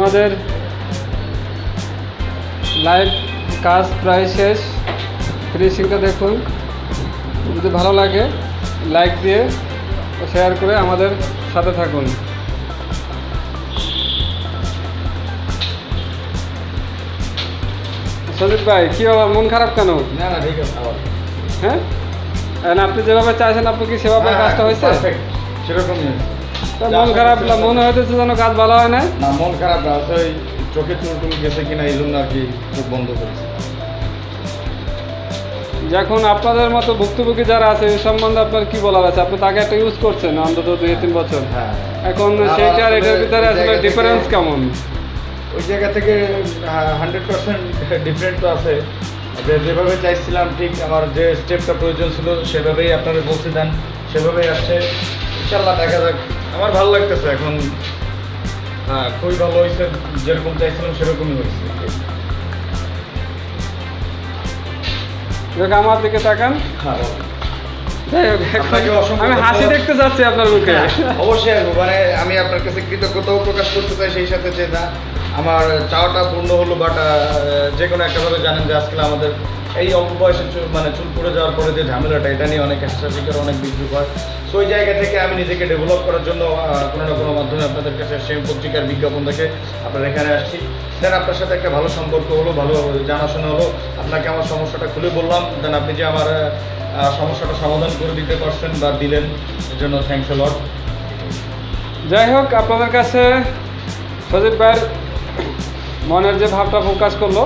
আমাদের লাইভ কাজ প্রায় শেষ। ফিনিশিংটা দেখুন, যদি ভালো লাগে লাইক দিয়ে শেয়ার করে আমাদের সাথে থাকুন। সন্দীপ ভাই, কী ব্যাপার, মন খারাপ কেন? না না ঠিক আছে। হ্যাঁ, আপনি যেভাবে চাইছেন আপনি কি সেভাবে কাজটা হয়েছে? সেরকমই তা মন খারাপ মনে হইতেছে যেন কাজ ভালো হয় না। না, মন খারাপ না, আসলে ওই চোখে চুল গেছে কিনা এই জন্য আর কি চোখ বন্ধ করেছে। যখন আপনাদের মতো ভুক্তভোগী যারা আছে এই সম্বন্ধে আপনার কি বলার আছে? আপনি তাকে একটা ইউজ করছেন অন্তত 2-3 বছর। হ্যাঁ, এখন সেইটা আর এটার ভিতরে আসলে ডিফারেন্স কেমন? ওই জায়গা থেকে 100% ডিফারেন্ট তো আছে। যেভাবে চাইছিলাম ঠিক আমার যে স্টেপটা প্রয়োজন ছিল সেভাবেই আপনারা বলতে দেন, সেভাবেই আসছে। ইনশাল্লাহ দেখা যাক, আমার ভালো লাগতেছে এখন। হ্যাঁ, খুবই ভালো হয়েছে, যেরকম চাইছিলাম সেরকমই হয়েছে। আমার দিকে তাকান। হ্যাঁ, যাই হোক, আপনাকে অসংখ্য আমি হাসি দেখতে চাচ্ছি আপনার মুখে। অবশ্যই আসবো, মানে আমি আপনার কাছে কৃতজ্ঞতাও প্রকাশ করতে চাই সেই সাথে যে না আমার চাওয়াটা পূর্ণ হলো। বাট যে কোনো একটাভাবে জানেন যে আজকাল আমাদের এই অল্প বয়সে মানে চুল পড়ে যাওয়ার পরে যে ঝামেলাটা, এটা নিয়ে অনেক হাসাহাসি করে, অনেক বিদ্রুপ হয়। সো ওই জায়গা থেকে আমি নিজেকে ডেভেলপ করার জন্য কোনো না কোনো মাধ্যমে আপনাদের কাছে সেই পত্রিকার বিজ্ঞাপন দেখে আপনার এখানে আসছি। দেন আপনার সাথে একটা ভালো সম্পর্ক হলো, ভালো জানাশোনা হলো। আপনাকে আমার সমস্যাটা খুলে বললাম, দেন আপনি যে আমার সমস্যাটা সমাধান করে দিতে পারছেন বা দিলেন, এর জন্য থ্যাংকস লট। যাই হোক, আপনাদের কাছে সজীব ভাইয়ের মনের যে ভাবটা প্রকাশ করলো,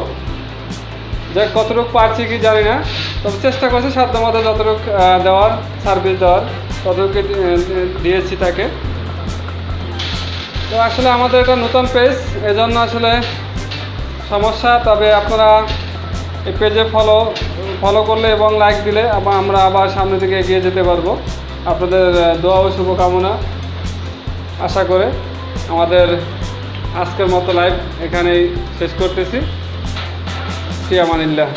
যে কতটুকু পারছি কি জানি না, তবে চেষ্টা করছি সাধ্য মতো যতটুকু দেওয়ার, সার্ভিস দেওয়ার ততটুকু দিয়েছি তাকে। তো আসলে আমাদের এটা নতুন পেজ, এজন্য আসলে সমস্যা। তবে আপনারা এই পেজে ফলো করলে এবং লাইক দিলে আমরা আবার সামনের দিকে এগিয়ে যেতে পারবো। আপনাদের দোয়া ও শুভকামনা আশা করে আমাদের আজকের মতো লাইভ এখানেই শেষ করতেছি। ফি আমানিল্লাহ।